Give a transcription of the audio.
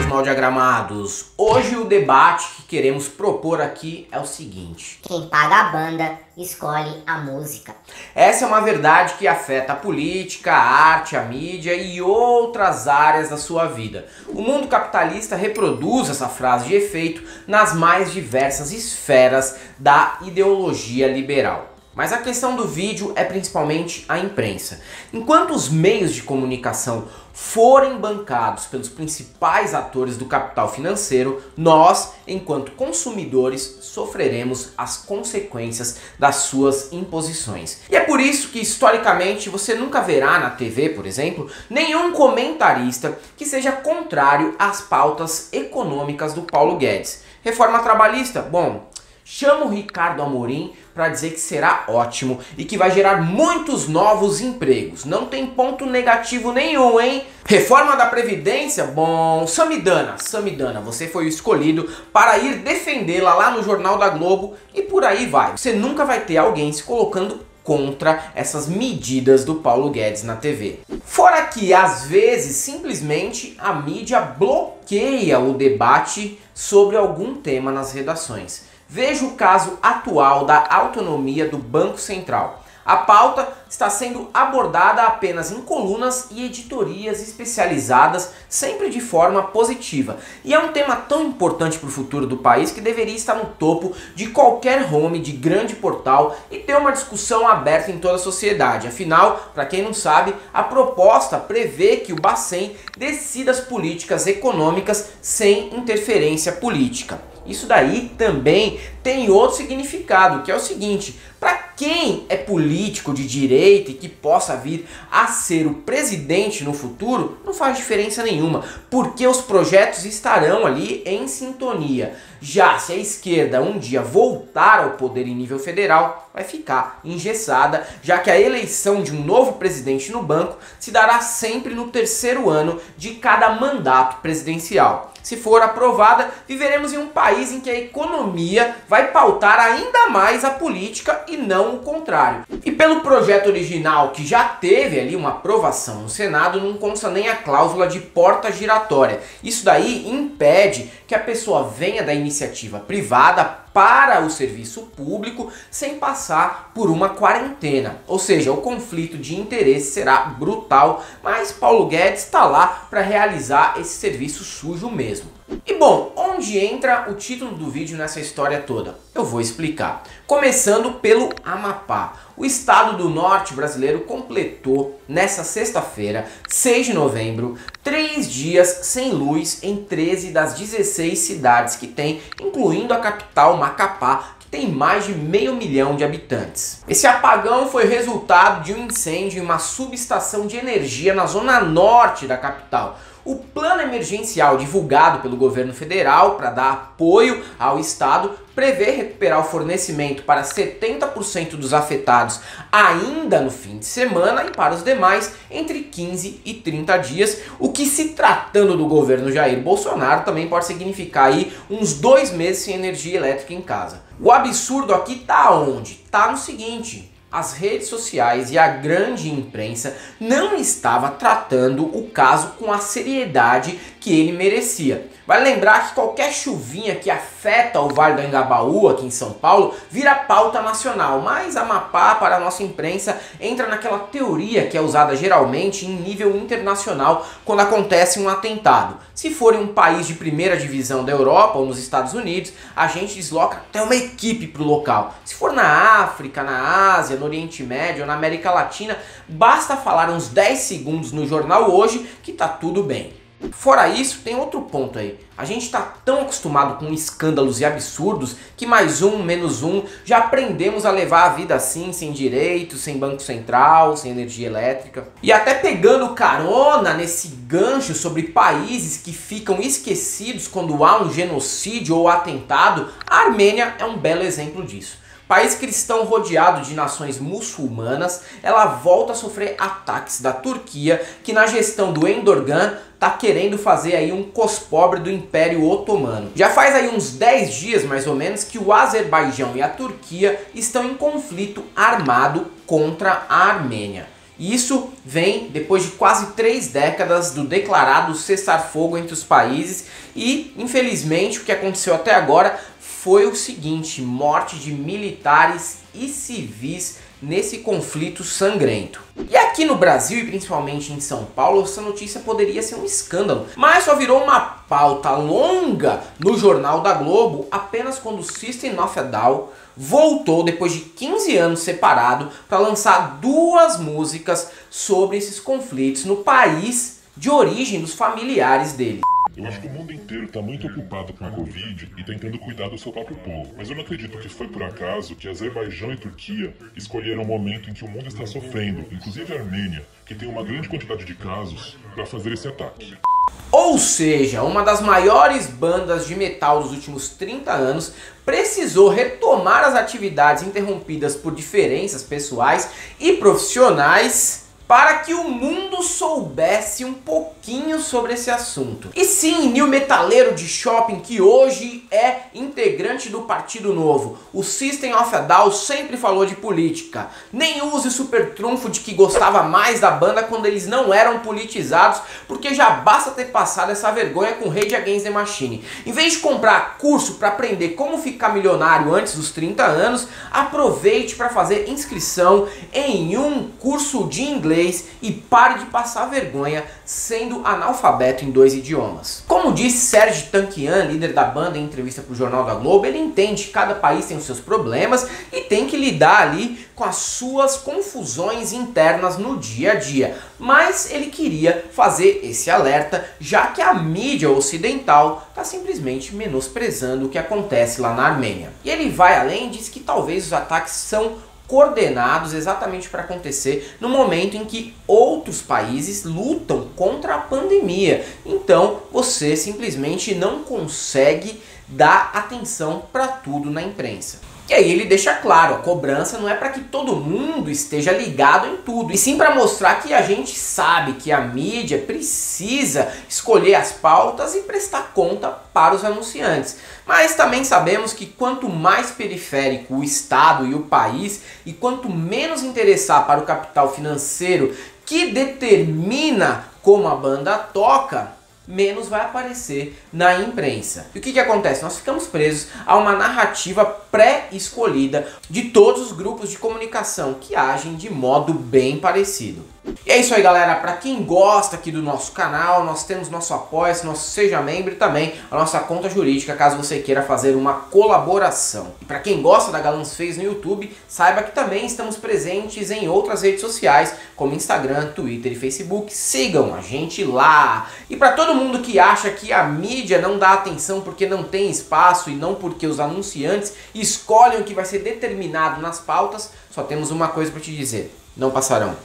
meus mal diagramados. Hoje o debate que queremos propor aqui é o seguinte: quem paga a banda escolhe a música. Essa é uma verdade que afeta a política, a arte, a mídia e outras áreas da sua vida. O mundo capitalista reproduz essa frase de efeito nas mais diversas esferas da ideologia liberal. Mas a questão do vídeo é principalmente a imprensa. Enquanto os meios de comunicação forem bancados pelos principais atores do capital financeiro, nós, enquanto consumidores, sofreremos as consequências das suas imposições. E é por isso que, historicamente, você nunca verá na TV, por exemplo, nenhum comentarista que seja contrário às pautas econômicas do Paulo Guedes. Reforma trabalhista? Bom, chama o Ricardo Amorim para dizer que será ótimo e que vai gerar muitos novos empregos. Não tem ponto negativo nenhum, hein? Reforma da Previdência? Bom, Samidana, você foi o escolhido para ir defendê-la lá no Jornal da Globo e por aí vai. Você nunca vai ter alguém se colocando contra essas medidas do Paulo Guedes na TV. Fora que, às vezes, simplesmente a mídia bloqueia o debate sobre algum tema nas redações. Veja o caso atual da autonomia do Banco Central. A pauta está sendo abordada apenas em colunas e editorias especializadas, sempre de forma positiva. E é um tema tão importante para o futuro do país que deveria estar no topo de qualquer home de grande portal e ter uma discussão aberta em toda a sociedade. Afinal, para quem não sabe, a proposta prevê que o Bacen decida as políticas econômicas sem interferência política. Isso daí também tem outro significado, que é o seguinte: para quem é político de direita e que possa vir a ser o presidente no futuro, não faz diferença nenhuma, porque os projetos estarão ali em sintonia. Já se a esquerda um dia voltar ao poder em nível federal, vai ficar engessada, já que a eleição de um novo presidente no banco se dará sempre no terceiro ano de cada mandato presidencial. Se for aprovada, viveremos em um país em que a economia vai pautar ainda mais a política e não o contrário. E pelo projeto original, que já teve ali uma aprovação no Senado, não consta nem a cláusula de porta giratória. Isso daí impede que a pessoa venha da iniciativa privada para o serviço público sem passar por uma quarentena. Ou seja, o conflito de interesse será brutal, mas Paulo Guedes está lá para realizar esse serviço sujo mesmo. E bom, onde entra o título do vídeo nessa história toda? Eu vou explicar. Começando pelo Amapá. O estado do norte brasileiro completou, nessa sexta-feira, 6 de novembro, 3 dias sem luz em 13 das 16 cidades que tem, incluindo a capital Macapá, que tem mais de 500 mil de habitantes. Esse apagão foi resultado de um incêndio em uma subestação de energia na zona norte da capital. O plano emergencial divulgado pelo governo federal para dar apoio ao estado prevê recuperar o fornecimento para 70% dos afetados ainda no fim de semana e para os demais entre 15 e 30 dias, o que, se tratando do governo Jair Bolsonaro, também pode significar aí uns 2 meses sem energia elétrica em casa. O absurdo aqui tá onde? Tá no seguinte: as redes sociais e a grande imprensa não estava tratando o caso com a seriedade que ele merecia. Vale lembrar que qualquer chuvinha que afeta o Vale do Engabaú aqui em São Paulo vira pauta nacional, mas Amapá, para a nossa imprensa, entra naquela teoria que é usada geralmente em nível internacional quando acontece um atentado. Se for em um país de primeira divisão da Europa ou nos Estados Unidos, a gente desloca até uma equipe para o local. Se for na África, na Ásia, no Oriente Médio ou na América Latina, basta falar uns 10 segundos no jornal Hoje que tá tudo bem. Fora isso, tem outro ponto aí. A gente está tão acostumado com escândalos e absurdos que mais um, menos um, já aprendemos a levar a vida assim, sem direitos, sem banco central, sem energia elétrica. E até pegando carona nesse gancho sobre países que ficam esquecidos quando há um genocídio ou atentado, a Armênia é um belo exemplo disso. País cristão rodeado de nações muçulmanas, ela volta a sofrer ataques da Turquia, que na gestão do Erdogan tá querendo fazer aí um cospobre do Império Otomano. Já faz aí uns 10 dias mais ou menos que o Azerbaijão e a Turquia estão em conflito armado contra a Armênia. E isso vem depois de quase 3 décadas do declarado cessar-fogo entre os países e, infelizmente, o que aconteceu até agora foi o seguinte: morte de militares e civis nesse conflito sangrento. E aqui no Brasil, e principalmente em São Paulo, essa notícia poderia ser um escândalo, mas só virou uma pauta longa no Jornal da Globo apenas quando o System of a Down voltou, depois de 15 anos separado, para lançar 2 músicas sobre esses conflitos no país de origem dos familiares dele. Eu acho que o mundo inteiro está muito ocupado com a Covid e tentando cuidar do seu próprio povo. Mas eu não acredito que foi por acaso que Azerbaijão e Turquia escolheram o momento em que o mundo está sofrendo, inclusive a Armênia, que tem uma grande quantidade de casos, para fazer esse ataque. Ou seja, uma das maiores bandas de metal dos últimos 30 anos precisou retomar as atividades interrompidas por diferenças pessoais e profissionais para que o mundo soubesse um pouquinho sobre esse assunto. E sim, new metaleiro de shopping que hoje é integrante do Partido Novo, o System of a Down sempre falou de política. Nem use o super trunfo de que gostava mais da banda quando eles não eram politizados, porque já basta ter passado essa vergonha com Rage Against the Machine. Em vez de comprar curso para aprender como ficar milionário antes dos 30 anos, aproveite para fazer inscrição em um curso de inglês e pare de passar vergonha sendo analfabeto em 2 idiomas. Como disse Serj Tankian, líder da banda, em entrevista para o Jornal da Globo, ele entende que cada país tem os seus problemas e tem que lidar ali com as suas confusões internas no dia a dia. Mas ele queria fazer esse alerta, já que a mídia ocidental está simplesmente menosprezando o que acontece lá na Armênia. E ele vai além e diz que talvez os ataques são coordenados exatamente para acontecer no momento em que outros países lutam contra a pandemia. Então você simplesmente não consegue dar atenção para tudo na imprensa. E aí ele deixa claro, a cobrança não é para que todo mundo esteja ligado em tudo, e sim para mostrar que a gente sabe que a mídia precisa escolher as pautas e prestar conta para os anunciantes. Mas também sabemos que quanto mais periférico o Estado e o país, e quanto menos interessar para o capital financeiro que determina como a banda toca, menos vai aparecer na imprensa. E o que acontece? Nós ficamos presos a uma narrativa pré-escolhida de todos os grupos de comunicação que agem de modo bem parecido. E é isso aí, galera. Para quem gosta aqui do nosso canal, nós temos nosso Apoia-se, nosso Seja Membro e também a nossa conta jurídica, caso você queira fazer uma colaboração. E para quem gosta da Galãs Fez no YouTube, saiba que também estamos presentes em outras redes sociais, como Instagram, Twitter e Facebook. Sigam a gente lá. E para todo mundo que acha que a mídia não dá atenção porque não tem espaço e não porque os anunciantes escolhem o que vai ser determinado nas pautas, só temos uma coisa para te dizer: não passarão.